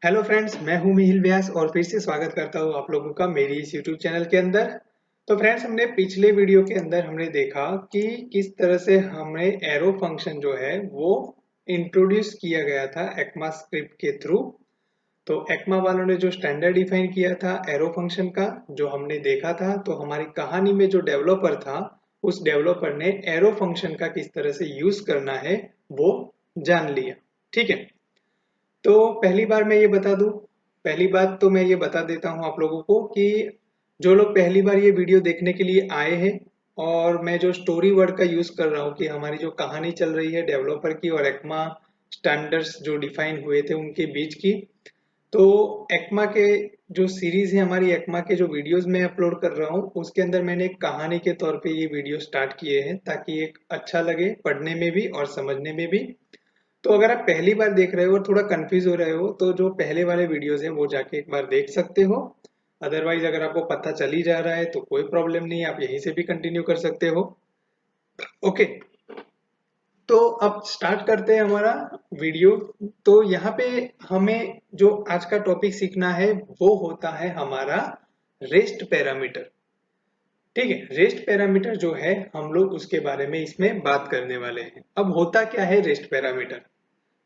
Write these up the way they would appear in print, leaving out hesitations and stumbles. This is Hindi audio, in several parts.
हेलो फ्रेंड्स, मैं हूं मिहिर व्यास और फिर से स्वागत करता हूं आप लोगों का मेरी इस यूट्यूब चैनल के अंदर। तो फ्रेंड्स, हमने पिछले वीडियो के अंदर हमने देखा कि किस तरह से हमें एरो फंक्शन जो है वो इंट्रोड्यूस किया गया था एक्मा स्क्रिप्ट के थ्रू। तो एक्मा वालों ने जो स्टैंडर्ड डिफाइन किया था एरो फंक्शन का, जो हमने देखा था, तो हमारी कहानी में जो डेवलपर था उस डेवलपर ने एरो फंक्शन का किस तरह से यूज करना है वो जान लिया। ठीक है, तो पहली बार मैं ये बता दूं, पहली बात तो मैं ये बता देता हूं आप लोगों को कि जो लोग पहली बार ये वीडियो देखने के लिए आए हैं और मैं जो स्टोरी वर्ड का यूज कर रहा हूं कि हमारी जो कहानी चल रही है डेवलपर की और एक्मा स्टैंडर्ड्स जो डिफाइन हुए थे उनके बीच की, तो एक्मा के जो सीरीज है, हमारी एक्मा के जो वीडियोस मैं अपलोड कर रहा हूँ उसके अंदर मैंने एक कहानी के तौर पे ये वीडियो स्टार्ट किए हैं ताकि एक अच्छा लगे पढ़ने में भी और समझने में भी। तो अगर आप पहली बार देख रहे हो और थोड़ा कंफ्यूज हो रहे हो तो जो पहले वाले वीडियोस हैं वो जाके एक बार देख सकते हो। अदरवाइज अगर आपको पता चल ही जा रहा है तो कोई प्रॉब्लम नहीं, आप यहीं से भी कंटिन्यू कर सकते हो। ओके, तो अब स्टार्ट करते हैं हमारा वीडियो। तो यहाँ पे हमें जो आज का टॉपिक सीखना है वो होता है हमारा रेस्ट पैरामीटर। ठीक है, रेस्ट पैरामीटर जो है हम लोग उसके बारे में इसमें बात करने वाले हैं। अब होता क्या है रेस्ट पैरामीटर,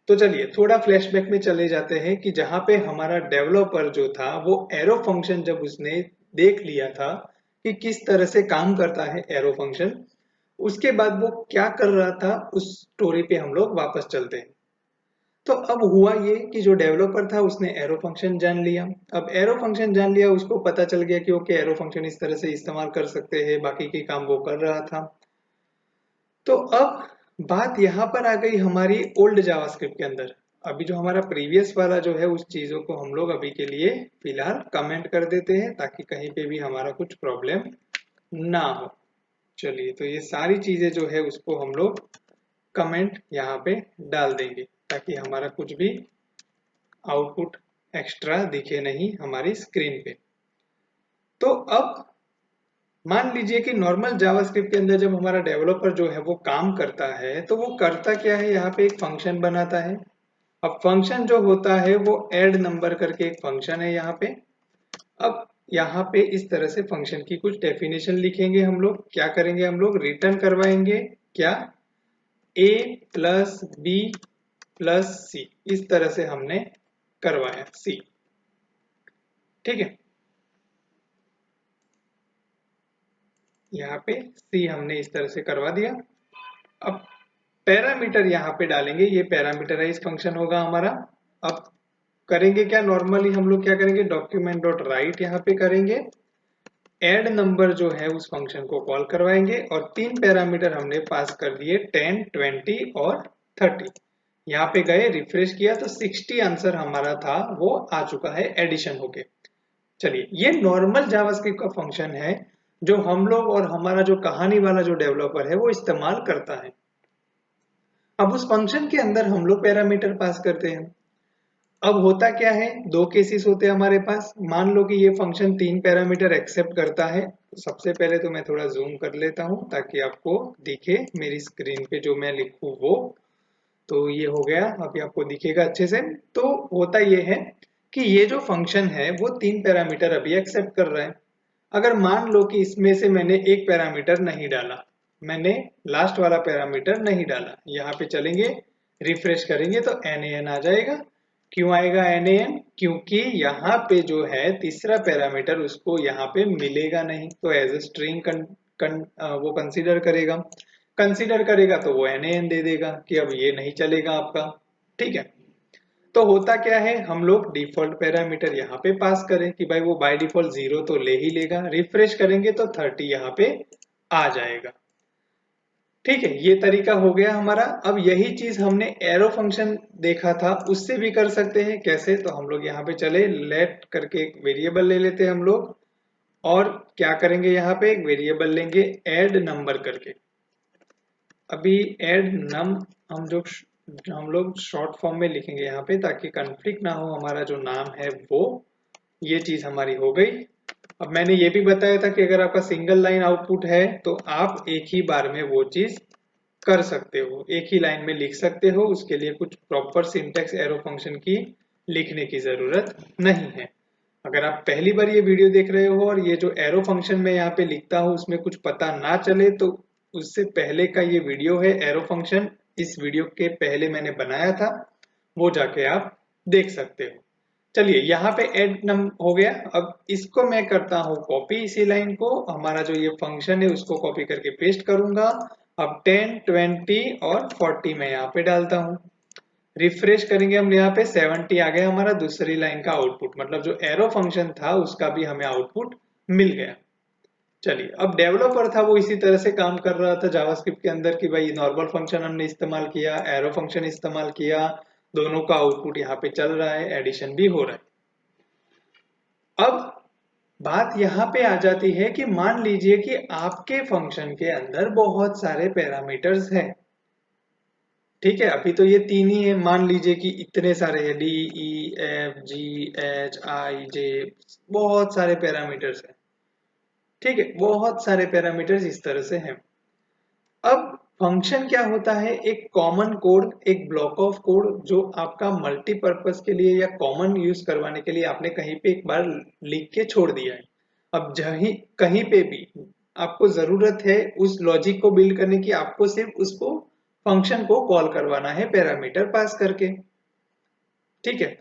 तो चलिए थोड़ा फ्लैशबैक में चले जाते हैं कि जहां पे हमारा डेवलपर जो था वो एरो फंक्शन जब उसने देख लिया था कि किस तरह से काम करता है एरो फंक्शन, उसके बाद वो क्या कर रहा था उस स्टोरी पे हम लोग वापस चलते हैं। तो अब हुआ ये कि जो डेवलपर था उसने एरो फंक्शन जान लिया। अब एरो फंक्शन जान लिया, उसको पता चल गया कि ओके एरो फंक्शन इस तरह से इस्तेमाल कर सकते हैं, बाकी के काम वो कर रहा था। तो अब बात यहाँ पर आ गई हमारी ओल्ड जावास्क्रिप्ट के अंदर। अभी जो हमारा प्रीवियस वाला जो है उस चीजों को हम लोग अभी के लिए फिलहाल कमेंट कर देते हैं ताकि कहीं पे भी हमारा कुछ प्रॉब्लम ना हो। चलिए, तो ये सारी चीजें जो है उसको हम लोग कमेंट यहाँ पे डाल देंगे ताकि हमारा कुछ भी आउटपुट एक्स्ट्रा दिखे नहीं हमारी स्क्रीन पे। तो अब मान लीजिए कि नॉर्मल जावास्क्रिप्ट के अंदर जब हमारा डेवलपर जो है वो काम करता है तो वो करता क्या है, यहाँ पे एक फंक्शन बनाता है। अब फंक्शन जो होता है वो ऐड नंबर करके एक फंक्शन है यहाँ पे। अब यहाँ पे इस तरह से फंक्शन की कुछ डेफिनेशन लिखेंगे, हम लोग क्या करेंगे, हम लोग रिटर्न करवाएंगे क्या, a प्लस बी प्लस सी, इस तरह से हमने करवाया सी। ठीक है, यहाँ पे सी हमने इस तरह से करवा दिया। अब पैरामीटर यहाँ पे डालेंगे, ये पैरामीटराइज फंक्शन होगा हमारा। अब करेंगे क्या, नॉर्मली हम लोग क्या करेंगे, डॉक्यूमेंट डॉट राइट यहाँ पे करेंगे, ऐड नंबर जो है उस फंक्शन को कॉल करवाएंगे और तीन पैरामीटर हमने पास कर दिए 10, 20 और 30। यहाँ पे गए रिफ्रेश किया तो 60 आंसर हमारा था वो आ चुका है एडिशन होके। चलिए, ये नॉर्मल जावास्क्रिप्ट का फंक्शन है जो हम लोग और हमारा जो कहानी वाला जो डेवलपर है वो इस्तेमाल करता है। अब उस फंक्शन के अंदर हम लोग पैरामीटर पास करते हैं। अब होता क्या है, दो केसेस होते हैं हमारे पास। मान लो कि ये फंक्शन तीन पैरामीटर एक्सेप्ट करता है। तो सबसे पहले तो मैं थोड़ा जूम कर लेता हूं ताकि आपको दिखे मेरी स्क्रीन पे जो मैं लिखूं वो। तो ये हो गया, अभी आपको दिखेगा अच्छे से। तो होता ये है कि ये जो फंक्शन है वो तीन पैरामीटर अभी एक्सेप्ट कर रहा है। अगर मान लो कि इसमें से मैंने एक पैरामीटर नहीं डाला, मैंने लास्ट वाला पैरामीटर नहीं डाला, यहाँ पे चलेंगे रिफ्रेश करेंगे तो NaN आ जाएगा। क्यों आएगा NaN, क्योंकि यहाँ पे जो है तीसरा पैरामीटर उसको यहाँ पे मिलेगा नहीं, तो एज ए स्ट्रिंग वो कंसीडर करेगा। कंसीडर करेगा तो वो NaN दे देगा कि अब ये नहीं चलेगा आपका। ठीक है, तो होता क्या है, हम लोग डिफॉल्ट पैरामीटर यहाँ पे पास करें कि भाई वो बाय डिफॉल्ट 0 तो ले ही लेगा। रिफ्रेश करेंगे तो 30 यहाँ पे आ जाएगा। ठीक है, ये तरीका हो गया हमारा। अब यही चीज हमने एरो फंक्शन देखा था, उससे भी कर सकते हैं। कैसे, तो हम लोग यहाँ पे चले लेट करके एक वेरिएबल ले लेते हैं हम लोग और क्या करेंगे, यहाँ पे एक वेरिएबल लेंगे ऐड नंबर करके। अभी ऐड नम हम लोग शॉर्ट फॉर्म में लिखेंगे यहाँ पे ताकि कंफ्लिक्ट ना हो, हमारा जो नाम है वो, ये चीज हमारी हो गई। अब मैंने ये भी बताया था कि अगर आपका सिंगल लाइन आउटपुट है तो आप एक ही बार में वो चीज कर सकते हो, एक ही लाइन में लिख सकते हो। उसके लिए कुछ प्रॉपर सिंटेक्स एरो फंक्शन की लिखने की जरूरत नहीं है। अगर आप पहली बार ये वीडियो देख रहे हो और ये जो एरो फंक्शन मैं यहाँ पे लिखता हूँ उसमें कुछ पता ना चले, तो उससे पहले का ये वीडियो है एरो फंक्शन, इस वीडियो के पहले मैंने बनाया था, वो जाके आप देख सकते हो। चलिए यहाँ पे ऐड नम हो गया। अब इसको मैं करता हूँ कॉपी, इसी लाइन को, हमारा जो ये फंक्शन है उसको कॉपी करके पेस्ट करूंगा। अब 10, 20 और 40 मैं यहाँ पे डालता हूँ। रिफ्रेश करेंगे हम, यहाँ पे 70 आ गया हमारा दूसरी लाइन का आउटपुट, मतलब जो एरो फंक्शन था उसका भी हमें आउटपुट मिल गया। चलिए, अब डेवलपर था वो इसी तरह से काम कर रहा था जावास्क्रिप्ट के अंदर कि भाई नॉर्मल फंक्शन हमने इस्तेमाल किया, एरो फंक्शन इस्तेमाल किया, दोनों का आउटपुट यहाँ पे चल रहा है, एडिशन भी हो रहा है। अब बात यहाँ पे आ जाती है कि मान लीजिए कि आपके फंक्शन के अंदर बहुत सारे पैरामीटर्स हैं। ठीक है, अभी तो ये तीन ही है, मान लीजिए कि इतने सारे हैं, D E F G H I J, बहुत सारे पैरामीटर्स हैं। ठीक है, बहुत सारे पैरामीटर्स इस तरह से हैं। अब फंक्शन क्या होता है, एक कॉमन कोड, एक ब्लॉक ऑफ कोड जो आपका मल्टीपर्पज के लिए या कॉमन यूज करवाने के लिए आपने कहीं पे एक बार लिख के छोड़ दिया है। अब जहीं कहीं पे भी आपको जरूरत है उस लॉजिक को बिल्ड करने की, आपको सिर्फ उसको फंक्शन को कॉल करवाना है पैरामीटर पास करके। ठीक है,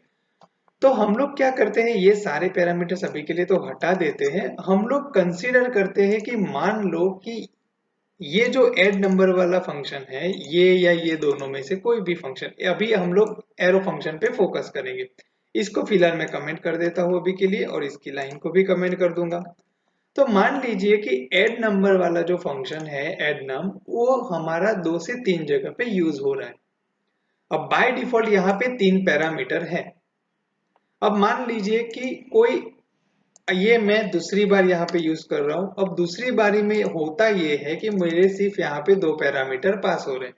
तो हम लोग क्या करते हैं, ये सारे पैरामीटर्स अभी के लिए तो हटा देते हैं। हम लोग कंसीडर करते हैं कि मान लो कि ये जो ऐड नंबर वाला फंक्शन है, ये या ये दोनों में से कोई भी फंक्शन, अभी हम लोग एरो फंक्शन पे फोकस करेंगे। इसको फिलहाल मैं कमेंट कर देता हूं अभी के लिए, और इसकी लाइन को भी कमेंट कर दूंगा। तो मान लीजिए कि ऐड नंबर वाला जो फंक्शन है ऐड नम, वो हमारा 2 से 3 जगह पे यूज हो रहा है। अब बाय डिफॉल्ट यहाँ पे 3 पैरामीटर है। अब मान लीजिए कि कोई, ये मैं दूसरी बार यहाँ पे यूज कर रहा हूं। अब दूसरी बारी में होता ये है कि मेरे सिर्फ यहाँ पे 2 पैरामीटर पास हो रहे हैं।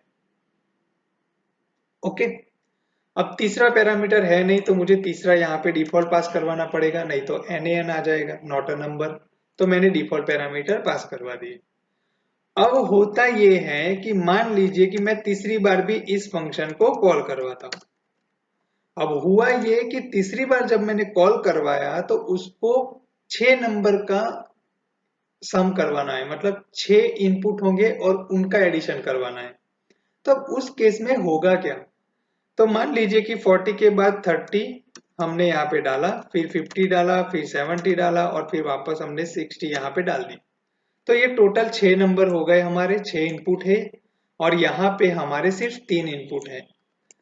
ओके, अब तीसरा पैरामीटर है नहीं, तो मुझे तीसरा यहाँ पे डिफॉल्ट पास करवाना पड़ेगा, नहीं तो NaN आ जाएगा, नॉट अ नंबर। तो मैंने डिफॉल्ट पैरामीटर पास करवा दिए। अब होता ये है कि मान लीजिए कि मैं तीसरी बार भी इस फंक्शन को कॉल करवाता हूं। अब हुआ ये कि तीसरी बार जब मैंने कॉल करवाया तो उसको 6 नंबर का सम करवाना है, मतलब 6 इनपुट होंगे और उनका एडिशन करवाना है। तब उस केस में होगा क्या, तो मान लीजिए कि 40 के बाद 30 हमने यहाँ पे डाला, फिर 50 डाला, फिर 70 डाला, और फिर वापस हमने 60 यहाँ पे डाल दी। तो ये टोटल 6 नंबर हो गए हमारे, 6 इनपुट है, और यहाँ पे हमारे सिर्फ 3 इनपुट है।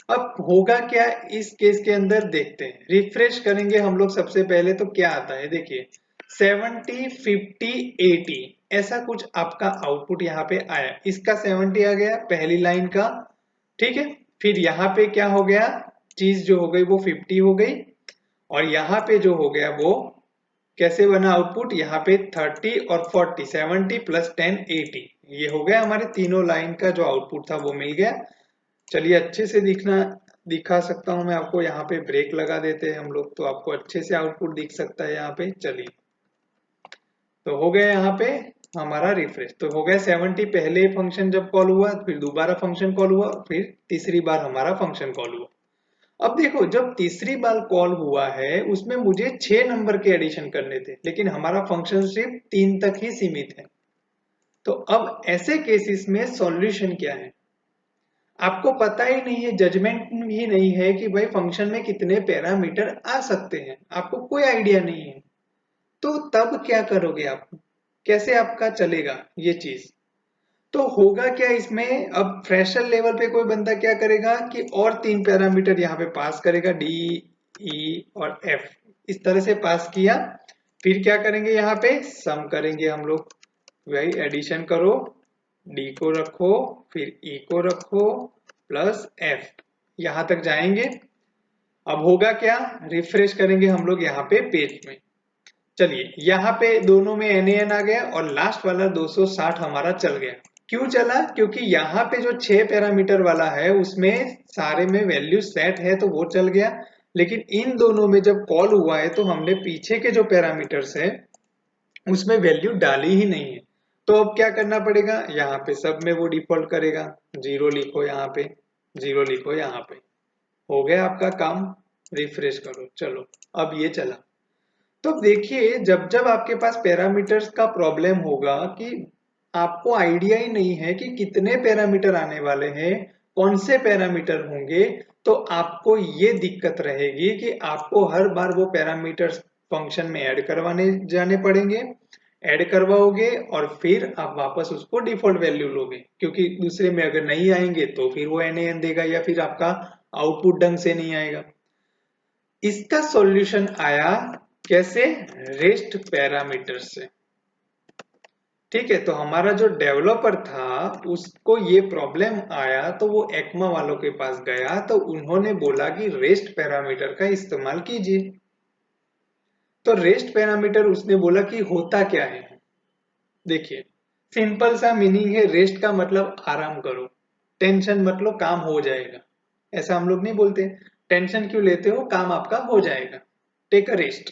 अब होगा क्या इस केस के अंदर, देखते हैं। रिफ्रेश करेंगे हम लोग सबसे पहले, तो क्या आता है देखिए, 70, 50, 80 ऐसा कुछ आपका आउटपुट यहाँ पे आया। इसका 70 आ गया पहली लाइन का। ठीक है, फिर यहाँ पे क्या हो गया, चीज जो हो गई वो 50 हो गई, और यहाँ पे जो हो गया वो कैसे बना आउटपुट, यहाँ पे 30 और 40, 70 प्लस 10, 80, ये हो गया हमारे तीनों लाइन का जो आउटपुट था वो मिल गया। चलिए, अच्छे से दिखा सकता हूं मैं आपको, यहाँ पे ब्रेक लगा देते हैं हम लोग, तो आपको अच्छे से आउटपुट दिख सकता है यहाँ पे। चलिए, तो हो गया यहाँ पे हमारा रिफ्रेश, तो हो गया 70 पहले फंक्शन जब कॉल हुआ, फिर दोबारा फंक्शन कॉल हुआ, फिर तीसरी बार हमारा फंक्शन कॉल हुआ। अब देखो, जब तीसरी बार कॉल हुआ है उसमें मुझे 6 नंबर के एडिशन करने थे, लेकिन हमारा फंक्शन सिर्फ 3 तक ही सीमित है। तो अब ऐसे केसेस में सॉल्यूशन क्या है, आपको पता ही नहीं है, जजमेंट ही नहीं है कि भाई फंक्शन में कितने पैरामीटर आ सकते हैं, आपको कोई आइडिया नहीं है। तो तब क्या करोगे आप, कैसे आपका चलेगा ये चीज। तो होगा क्या इसमें, अब फ्रेशर लेवल पे कोई बंदा क्या करेगा कि और 3 पैरामीटर यहाँ पे पास करेगा, डी ई और एफ, इस तरह से पास किया। फिर क्या करेंगे, यहाँ पे सम करेंगे हम लोग, भाई एडिशन करो, डी को रखो, फिर ई को रखो, प्लस एफ, यहां तक जाएंगे। अब होगा क्या, रिफ्रेश करेंगे हम लोग यहाँ पे पेज में। चलिए, यहाँ पे दोनों में NaN आ गया, और लास्ट वाला 260 हमारा चल गया। क्यों चला, क्योंकि यहाँ पे जो 6 पैरामीटर वाला है उसमें सारे में वैल्यू सेट है, तो वो चल गया। लेकिन इन दोनों में जब कॉल हुआ है तो हमने पीछे के जो पैरामीटर्स है उसमें वैल्यू डाली ही नहीं है। तो अब क्या करना पड़ेगा, यहाँ पे सब में वो डिफॉल्ट करेगा, 0 लिखो यहाँ पे, 0 लिखो यहाँ पे, हो गया आपका काम। रिफ्रेश करो, चलो अब ये चला। तो देखिए जब जब आपके पास पैरामीटर्स का प्रॉब्लम होगा कि आपको आइडिया ही नहीं है कि कितने पैरामीटर आने वाले हैं, कौन से पैरामीटर होंगे, तो आपको ये दिक्कत रहेगी कि आपको हर बार वो पैरामीटर्स फंक्शन में ऐड करवाने जाने पड़ेंगे, ऐड करवाओगे और फिर आप वापस उसको डिफॉल्ट वैल्यू लोगे, क्योंकि दूसरे में अगर नहीं आएंगे तो फिर वो NaN देगा या फिर आपका आउटपुट ढंग से नहीं आएगा। इसका सॉल्यूशन आया कैसे? रेस्ट पैरामीटर से। ठीक है, तो हमारा जो डेवलपर था उसको ये प्रॉब्लम आया तो वो एक्मा वालों के पास गया तो उन्होंने बोला कि रेस्ट पैरामीटर का इस्तेमाल कीजिए। तो रेस्ट पैरामीटर उसने बोला कि होता क्या है, देखिए सिंपल सा मीनिंग है, रेस्ट का मतलब आराम करो, टेंशन मत लो, काम हो जाएगा। ऐसा हम लोग नहीं बोलते, टेंशन क्यों लेते हो, काम आपका हो जाएगा, टेक अ रेस्ट।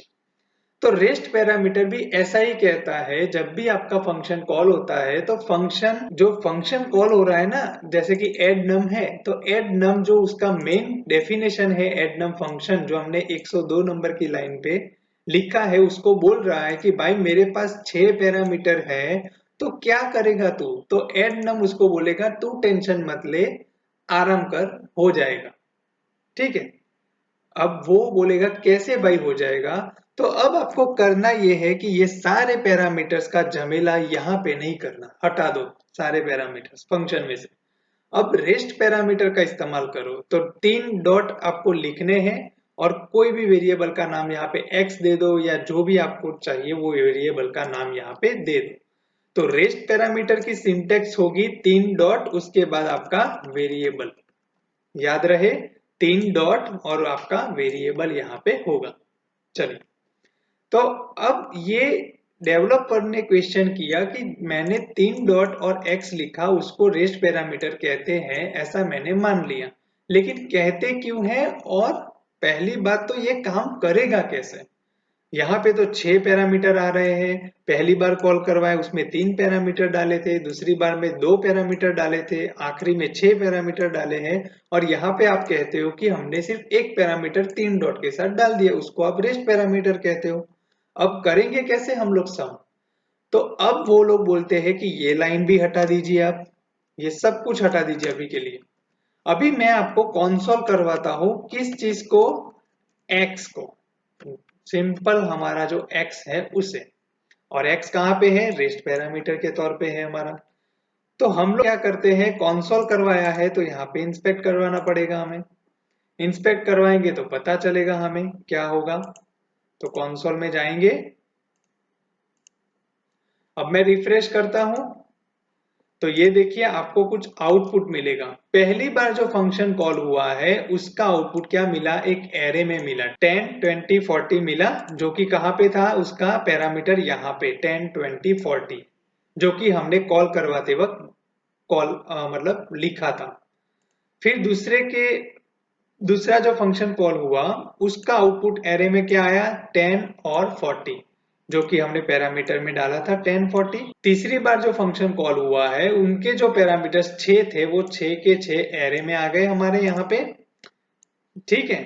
तो रेस्ट पैरामीटर भी ऐसा ही कहता है, जब भी आपका फंक्शन कॉल होता है तो फंक्शन जो फंक्शन कॉल हो रहा है ना, जैसे कि एड नम है, तो एड नम जो उसका मेन डेफिनेशन है, एड नम फंक्शन जो हमने 102 नंबर की लाइन पे लिखा है, उसको बोल रहा है कि भाई मेरे पास 6 पैरामीटर है, तो क्या करेगा तू, तो एड नम उसको बोलेगा तू टेंशन मत ले, आराम कर, हो जाएगा। ठीक है, अब वो बोलेगा कैसे भाई हो जाएगा, तो अब आपको करना ये है कि ये सारे पैरामीटर्स का झमेला यहाँ पे नहीं करना, हटा दो सारे पैरामीटर्स फंक्शन में से। अब रेस्ट पैरामीटर का इस्तेमाल करो, तो 3 डॉट आपको लिखने हैं और कोई भी वेरिएबल का नाम यहाँ पे x दे दो या जो भी आपको चाहिए वो वेरिएबल का नाम यहाँ पे दे दो। तो रेस्ट पैरामीटर की सिंटेक्स होगी 3 डॉट, उसके बाद आपका वेरिएबल, याद रहे 3 डॉट और आपका वेरिएबल यहाँ पे होगा। चलिए, तो अब ये डेवलपर ने क्वेश्चन किया कि मैंने 3 डॉट और x लिखा, उसको रेस्ट पैरामीटर कहते हैं, ऐसा मैंने मान लिया, लेकिन कहते क्यों है, और पहली बात तो ये काम करेगा कैसे। यहाँ पे तो 6 पैरामीटर आ रहे हैं, पहली बार कॉल करवाए उसमें 3 पैरामीटर डाले थे, दूसरी बार में 2 पैरामीटर डाले थे, आखिरी में 6 पैरामीटर डाले हैं, और यहाँ पे आप कहते हो कि हमने सिर्फ एक पैरामीटर 3 डॉट के साथ डाल दिया, उसको आप रेस्ट पैरामीटर कहते हो। अब करेंगे कैसे हम लोग सम, तो अब वो लोग बोलते हैं कि ये लाइन भी हटा दीजिए, आप ये सब कुछ हटा दीजिए अभी के लिए। अभी मैं आपको कॉन्सोल करवाता हूं, किस चीज को, एक्स को, सिंपल हमारा जो x है उसे, और x कहाँ पे है, रेस्ट पैरामीटर के तौर पे है हमारा। तो हम लोग क्या करते हैं, कॉन्सोल करवाया है तो यहाँ पे इंस्पेक्ट करवाना पड़ेगा हमें, इंस्पेक्ट करवाएंगे तो पता चलेगा हमें क्या होगा। तो कॉन्सोल में जाएंगे, अब मैं रिफ्रेश करता हूं, तो ये देखिए आपको कुछ आउटपुट मिलेगा। पहली बार जो फंक्शन कॉल हुआ है उसका आउटपुट क्या मिला, एक एरे में मिला, 10 20 40 मिला, जो कि कहाँ पे था, उसका पैरामीटर यहाँ पे 10 20 40, जो कि हमने कॉल करवाते वक्त कॉल मतलब लिखा था। फिर दूसरा जो फंक्शन कॉल हुआ उसका आउटपुट एरे में क्या आया, 10 और 40, जो कि हमने पैरामीटर में डाला था 10 40। तीसरी बार जो फंक्शन कॉल हुआ है उनके जो पैरामीटर्स 6 थे वो 6 के 6 एरे में आ गए हमारे यहाँ पे। ठीक है,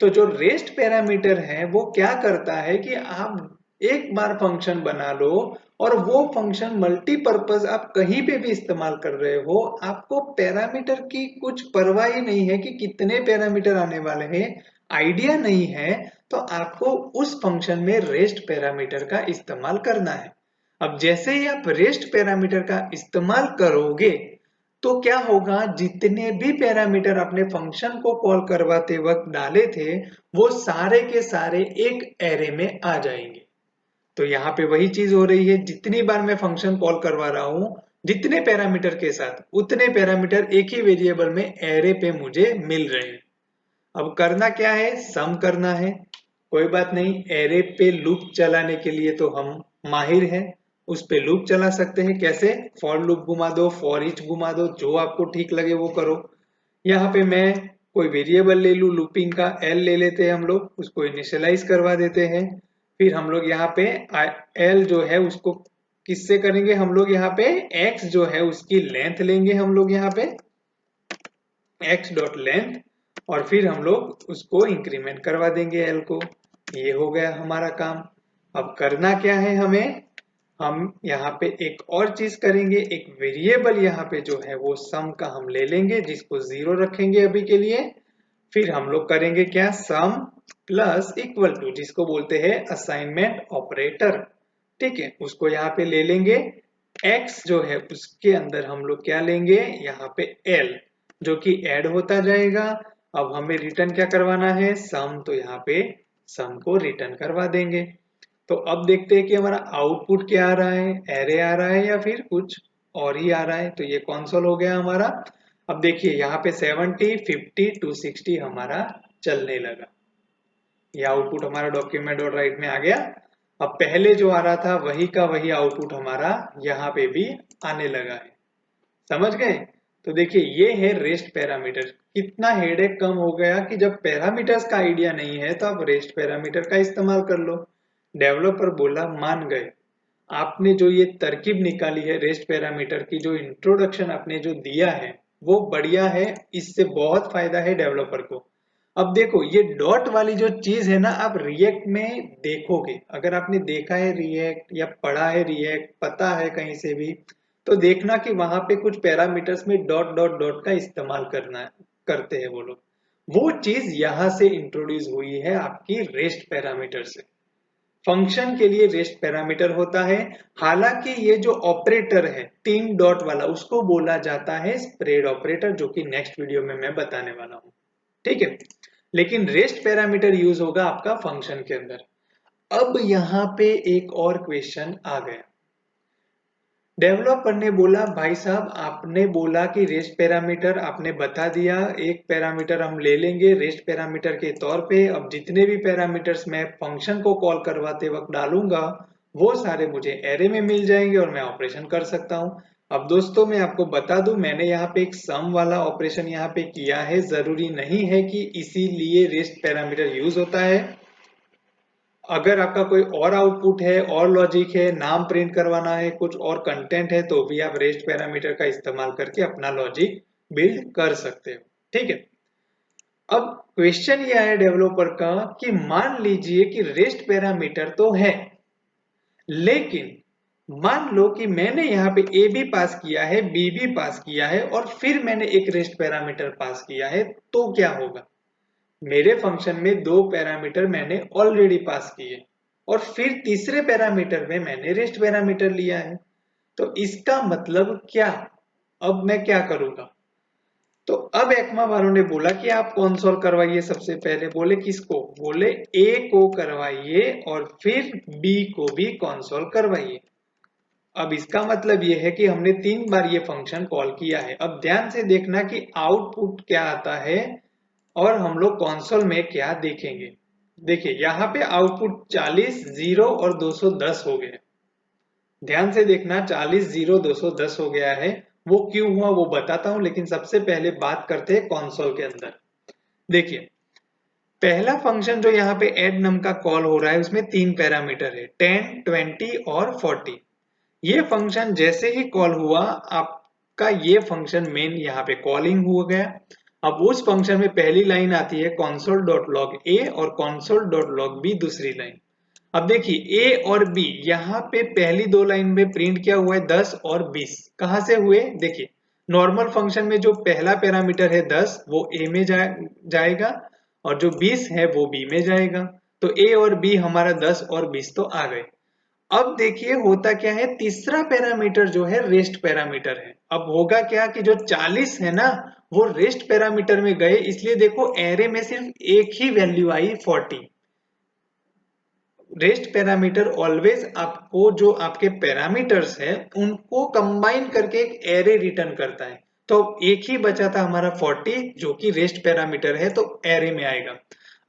तो जो रेस्ट पैरामीटर है वो क्या करता है कि आप एक बार फंक्शन बना लो और वो फंक्शन मल्टीपर्पज आप कहीं पे भी इस्तेमाल कर रहे हो, आपको पैरामीटर की कुछ परवाह ही नहीं है कि कितने पैरामीटर आने वाले हैं, आइडिया नहीं है, तो आपको उस फंक्शन में रेस्ट पैरामीटर का इस्तेमाल करना है। अब जैसे ही आप रेस्ट पैरामीटर का इस्तेमाल करोगे तो क्या होगा, जितने भी पैरामीटर आपने फंक्शन को कॉल करवाते वक्त डाले थे वो सारे के सारे एक एरे में आ जाएंगे। तो यहाँ पे वही चीज हो रही है, जितनी बार मैं फंक्शन कॉल करवा रहा हूं जितने पैरामीटर के साथ, उतने पैरामीटर एक ही वेरिएबल में एरे पे मुझे मिल रहे हैं। अब करना क्या है, सम करना है, कोई बात नहीं, एरे पे लूप चलाने के लिए तो हम माहिर हैं, उस पे लूप चला सकते हैं। कैसे, फॉर लूप घुमा दो, फॉर ईच घुमा दो, जो आपको ठीक लगे वो करो। यहाँ पे मैं कोई वेरिएबल ले लूं, लूपिंग का एल ले लेते हैं हम लोग, उसको इनिशियलाइज करवा देते हैं। फिर हम लोग यहाँ पे एल जो है उसको किससे करेंगे, हम लोग यहाँ पे एक्स जो है उसकी लेंथ लेंगे हम लोग यहाँ पे, एक्स डॉट लेंथ, और फिर हम लोग उसको इंक्रीमेंट करवा देंगे एल को। ये हो गया हमारा काम। अब करना क्या है हमें, हम यहाँ पे एक और चीज करेंगे, एक वेरिएबल यहाँ पे जो है वो सम का हम ले लेंगे, जिसको 0 रखेंगे अभी के लिए। फिर हम लोग करेंगे क्या, सम प्लस इक्वल टू, जिसको बोलते हैं असाइनमेंट ऑपरेटर। ठीक है, उसको यहाँ पे ले लेंगे। x जो है उसके अंदर हम लोग क्या लेंगे, यहाँ पे l, जो कि ऐड होता जाएगा। अब हमें रिटर्न क्या करवाना है, सम, तो यहाँ पे सम को रिटर्न करवा देंगे। तो अब देखते हैं कि हमारा आउटपुट क्या आ रहा है, एरे आ रहा है या फिर कुछ और ही आ रहा है। तो ये कंसोल हो गया हमारा। अब देखिए यहाँ पे 70, 50, 260 हमारा चलने लगा। ये आउटपुट हमारा डॉक्यूमेंट और राइट में आ गया। अब पहले जो आ रहा था वही का वही आउटपुट हमारा यहाँ पे भी आने लगा है। समझ गए? तो देखिए ये है रेस्ट पैरामीटर। कितना हेडेक कम हो गया कि जब पैरामीटर्स का आइडिया नहीं है तो आप रेस्ट पैरामीटर का इस्तेमाल कर लो। डेवलपर बोला, मान गए। आपने जो ये तरकीब निकाली है रेस्ट पैरामीटर की, जो इंट्रोडक्शन आपने जो दिया है वो बढ़िया है, इससे बहुत फायदा है डेवलपर को। अब देखो ये डॉट वाली जो चीज है ना, आप रिएक्ट में देखोगे, अगर आपने देखा है रिएक्ट या पढ़ा है रिएक्ट, पता है कहीं से भी, तो देखना कि वहां पे कुछ पैरामीटर्स में डॉट डॉट डॉट का इस्तेमाल करना है, करते हैं वो लोग। वो चीज यहां से इंट्रोड्यूस हुई है आपकी रेस्ट पैरामीटर से। फंक्शन के लिए रेस्ट पैरामीटर होता है। हालांकि ये जो ऑपरेटर है 3 डॉट वाला, उसको बोला जाता है स्प्रेड ऑपरेटर, जो कि नेक्स्ट वीडियो में मैं बताने वाला हूं। ठीक है, लेकिन रेस्ट पैरामीटर यूज होगा आपका फंक्शन के अंदर। अब यहां पे एक और क्वेश्चन आ गया। डेवलपर ने बोला, भाई साहब आपने बोला कि रेस्ट पैरामीटर आपने बता दिया, एक पैरामीटर हम ले लेंगे रेस्ट पैरामीटर के तौर पे। अब जितने भी पैरामीटर्स मैं फंक्शन को कॉल करवाते वक्त डालूंगा वो सारे मुझे एरे में मिल जाएंगे और मैं ऑपरेशन कर सकता हूं। अब दोस्तों मैं आपको बता दूं, मैंने यहाँ पे एक सम वाला ऑपरेशन यहाँ पे किया है। जरूरी नहीं है कि इसीलिए रेस्ट पैरामीटर यूज होता है। अगर आपका कोई और आउटपुट है और लॉजिक है, नाम प्रिंट करवाना है, कुछ और कंटेंट है, तो भी आप रेस्ट पैरामीटर का इस्तेमाल करके अपना लॉजिक बिल्ड कर सकते हो। ठीक है, अब क्वेश्चन ये है डेवलपर का कि मान लीजिए कि रेस्ट पैरामीटर तो है, लेकिन मान लो कि मैंने यहाँ पे ए भी पास किया है, बी भी पास किया है और फिर मैंने एक रेस्ट पैरामीटर पास किया है, तो क्या होगा। मेरे फंक्शन में 2 पैरामीटर मैंने ऑलरेडी पास किए और फिर तीसरे पैरामीटर में मैंने रेस्ट पैरामीटर लिया है। तो इसका मतलब क्या, अब मैं क्या करूंगा। तो अब एक्मा वालों ने बोला कि आप कंसोल करवाइए। सबसे पहले बोले किसको, बोले ए को करवाइए और फिर बी को भी कंसोल करवाइए। अब इसका मतलब यह है कि हमने 3 बार ये फंक्शन कॉल किया है। अब ध्यान से देखना कि आउटपुट क्या आता है और हम लोग कंसोल में क्या देखेंगे। देखिए यहाँ पे आउटपुट 40, 0 और 210 हो गए। ध्यान से देखना, 40, 0, 210 हो गया है। वो क्यों हुआ वो बताता हूं, लेकिन सबसे पहले बात करते हैं कंसोल के अंदर। देखिए पहला फंक्शन जो यहाँ पे एड नम का कॉल हो रहा है उसमें 3 पैरामीटर है, 10, 20 और 40। ये फंक्शन जैसे ही कॉल हुआ, आपका ये फंक्शन मेन यहाँ पे कॉलिंग हो गया। अब उस फंक्शन में पहली लाइन आती है console.log a और console.log b दूसरी लाइन। अब देखिए ए और बी यहाँ पे पहली 2 लाइन में प्रिंट किया हुआ है 10 और 20। कहां से हुए, देखिए नॉर्मल फंक्शन में जो पहला पैरामीटर है 10 वो ए में जाएगा और जो 20 है वो बी में जाएगा। तो ए और बी हमारा 10 और 20 तो आ गए। अब देखिए होता क्या है, तीसरा पैरामीटर जो है रेस्ट पैरामीटर है। अब होगा क्या कि जो 40 है ना वो रेस्ट पैरामीटर में गए, इसलिए देखो एरे में सिर्फ एक ही वैल्यू आई 40। रेस्ट पैरामीटर ऑलवेज आपको जो आपके पैरामीटर्स है उनको कंबाइन करके एक एरे रिटर्न करता है। तो एक ही बचा था हमारा 40 जो कि रेस्ट पैरामीटर है, तो एरे में आएगा।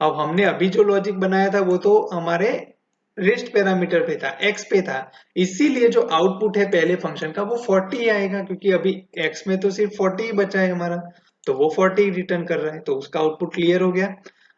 अब हमने अभी जो लॉजिक बनाया था वो तो हमारे रेस्ट पैरामीटर पे था, एक्स पे था, इसीलिए जो आउटपुट है पहले फंक्शन का वो 40 आएगा, क्योंकि अभी एक्स में तो सिर्फ 40 ही बचा है हमारा, तो वो 40 रिटर्न कर रहा है, तो उसका आउटपुट क्लियर हो गया।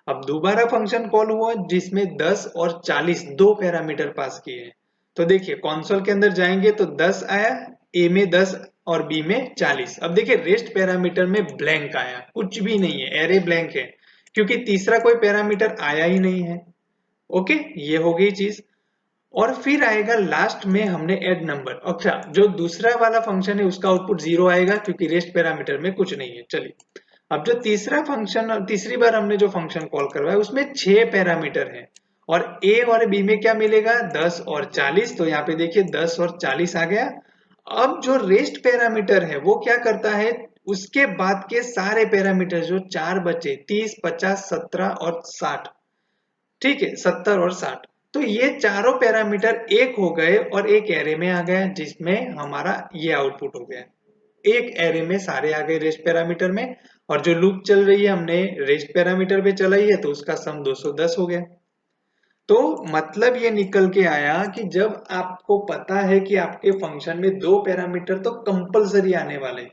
अब दोबारा फंक्शन कॉल हुआ जिसमें 10 और 40 दो पैरामीटर पास किए हैं। तो देखिए कंसोल के अंदर जाएंगे तो 10 आया, ए में 10 और बी में 40। अब देखिए रेस्ट पैरामीटर में ब्लैंक आया, कुछ भी नहीं है, एरे ब्लैंक है, क्योंकि तीसरा कोई पैरामीटर आया ही नहीं है। ओके, ये हो गई चीज। और फिर आएगा लास्ट में हमने ऐड नंबर। अच्छा, जो दूसरा वाला फंक्शन है उसका आउटपुट 0 आएगा क्योंकि रेस्ट पैरामीटर में कुछ नहीं है। चलिए, अब जो तीसरा फंक्शन, तीसरी बार हमने जो फंक्शन कॉल करवाया उसमें 6 पैरामीटर है और ए और बी में क्या मिलेगा, 10 और 40। तो यहाँ पे देखिए 10 और 40 आ गया। अब जो रेस्ट पैरामीटर है वो क्या करता है, उसके बाद के सारे पैरामीटर जो 4 बचे, 30, 50, 17 और 60, ठीक है, 70 और 60, तो ये चारों पैरामीटर एक हो गए और एक एरे में आ गया, जिसमें हमारा ये आउटपुट हो गया। एक एरे में सारे आ गए रेस्ट पैरामीटर में, और जो लूप चल रही है हमने रेस्ट पैरामीटर पे चलाई है तो उसका सम 210 हो गया। तो मतलब ये निकल के आया कि जब आपको पता है कि आपके फंक्शन में दो पैरामीटर तो कंपलसरी आने वाले,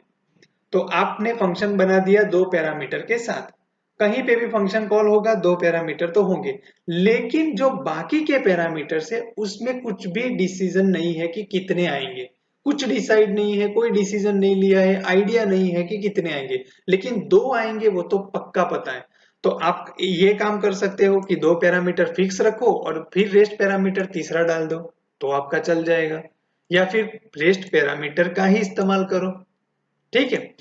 तो आपने फंक्शन बना दिया दो पैरामीटर के साथ। कहीं पे भी फंक्शन कॉल होगा दो पैरामीटर तो होंगे, लेकिन जो बाकी के पैरामीटर्स है उसमें कुछ भी डिसीजन नहीं है कि कितने आएंगे, कुछ डिसाइड नहीं है, कोई डिसीजन नहीं लिया है, आइडिया नहीं है कि कितने आएंगे, लेकिन दो आएंगे वो तो पक्का पता है। तो आप ये काम कर सकते हो कि दो पैरामीटर फिक्स रखो और फिर रेस्ट पैरामीटर तीसरा डाल दो, तो आपका चल जाएगा, या फिर रेस्ट पैरामीटर का ही इस्तेमाल करो। ठीक है।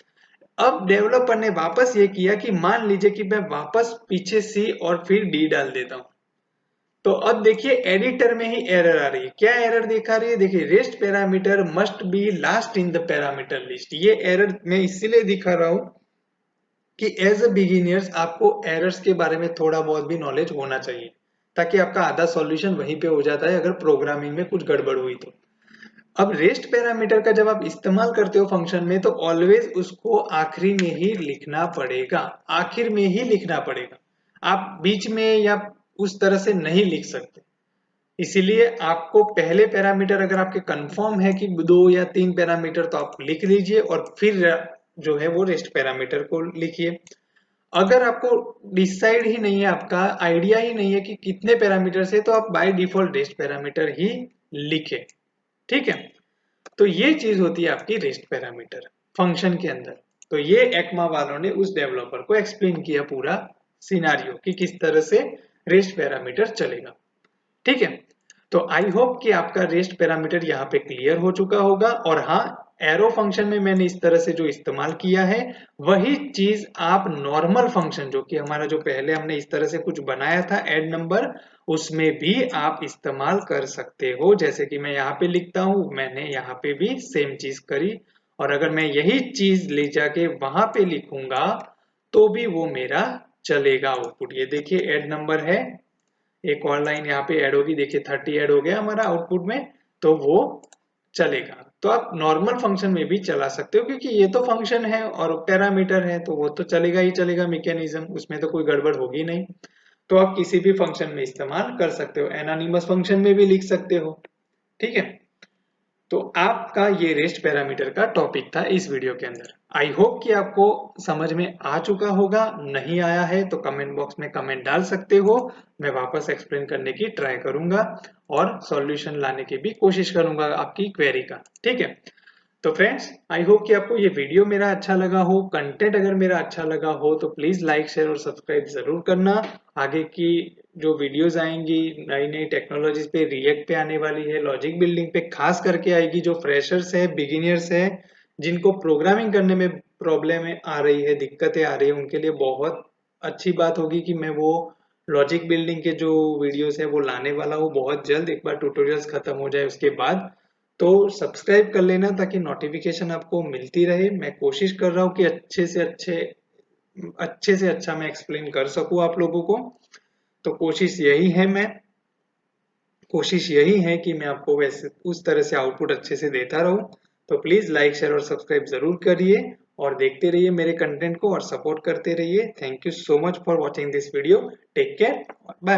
अब डेवलपर ने वापस ये किया कि मान लीजिए कि मैं वापस पीछे सी और फिर डी डाल देता हूं, तो अब देखिए एडिटर में ही एरर आ रही है। क्या एरर दिखा रही है, देखिए rest parameter must be last in the parameter list. ये एरर मैं इसलिए दिखा रहा हूं कि एज अ बिगिनियर्स आपको एरर्स के बारे में थोड़ा बहुत भी नॉलेज होना चाहिए, ताकि आपका आधा सॉल्यूशन वहीं पे हो जाता है अगर प्रोग्रामिंग में कुछ गड़बड़ हुई तो। अब रेस्ट पैरामीटर का जब आप इस्तेमाल करते हो फंक्शन में तो ऑलवेज उसको आखिरी में ही लिखना पड़ेगा, आखिर में ही लिखना पड़ेगा, आप बीच में या उस तरह से नहीं लिख सकते। इसीलिए आपको पहले पैरामीटर अगर आपके कंफर्म है कि दो या तीन पैरामीटर तो आप लिख लीजिए और फिर जो है वो रेस्ट पैरामीटर को लिखिए। अगर आपको डिसाइड ही नहीं है, आपका आइडिया ही नहीं है कि कितने पैरामीटर है, तो आप बाय डिफॉल्ट रेस्ट पैरामीटर ही लिखे। ठीक है। तो ये चीज होती है आपकी रेस्ट पैरामीटर फंक्शन के अंदर। तो ये एक्मा वालों ने उस डेवलपर को एक्सप्लेन किया पूरा सिनारियो कि किस तरह से रेस्ट पैरामीटर चलेगा। ठीक है। तो आई होप कि आपका रेस्ट पैरामीटर यहाँ पे क्लियर हो चुका होगा। और हाँ, एरो फंक्शन में मैंने इस तरह से जो इस्तेमाल किया है वही चीज आप नॉर्मल फंक्शन जो कि हमारा जो पहले हमने इस तरह से कुछ बनाया था ऐड नंबर, उसमें भी आप इस्तेमाल कर सकते हो। जैसे कि मैं यहाँ पे लिखता हूँ, मैंने यहाँ पे भी सेम चीज करी, और अगर मैं यही चीज ले जाके वहां पे लिखूंगा तो भी वो मेरा चलेगा आउटपुट। ये देखिए ऐड नंबर है, एक और लाइन यहाँ पे ऐड होगी, देखिए 30 ऐड हो गया हमारा आउटपुट में, तो वो चलेगा। तो आप नॉर्मल फंक्शन में भी चला सकते हो क्योंकि ये तो फंक्शन है और पैरामीटर है तो वो तो चलेगा ही चलेगा, मैकेनिज्म उसमें तो कोई गड़बड़ होगी नहीं। तो आप किसी भी फंक्शन में इस्तेमाल कर सकते हो, एनोनिमस फंक्शन में भी लिख सकते हो। ठीक है। तो आपका ये रेस्ट पैरामीटर का टॉपिक था इस वीडियो के अंदर। आई होप कि आपको समझ में आ चुका होगा, नहीं आया है तो कमेंट बॉक्स में कमेंट डाल सकते हो, मैं वापस एक्सप्लेन करने की ट्राई करूंगा और सॉल्यूशन लाने की भी कोशिश करूंगा आपकी क्वेरी का। ठीक है। तो फ्रेंड्स, आई होप कि आपको ये वीडियो मेरा अच्छा लगा हो, कंटेंट अगर मेरा अच्छा लगा हो तो प्लीज लाइक शेयर और सब्सक्राइब जरूर करना। आगे की जो वीडियोस आएंगी नई नई टेक्नोलॉजीज पे, रिएक्ट पे आने वाली है, लॉजिक बिल्डिंग पे खास करके आएगी, जो फ्रेशर्स है, बिगिनियर्स है, जिनको प्रोग्रामिंग करने में प्रॉब्लम आ रही है, दिक्कतें आ रही है, उनके लिए बहुत अच्छी बात होगी कि मैं वो लॉजिक बिल्डिंग के जो वीडियोस है वो लाने वाला हूँ बहुत जल्द, एक बार ट्यूटोरियल्स खत्म हो जाए उसके बाद। तो सब्सक्राइब कर लेना ताकि नोटिफिकेशन आपको मिलती रहे। मैं कोशिश कर रहा हूँ कि अच्छे से अच्छा मैं एक्सप्लेन कर सकूं आप लोगों को। तो कोशिश यही है कि मैं आपको वैसे उस तरह से आउटपुट अच्छे से देता रहूं। तो प्लीज लाइक शेयर और सब्सक्राइब जरूर करिए और देखते रहिए मेरे कंटेंट को और सपोर्ट करते रहिए। Thank you so much for watching this video. Take care, bye.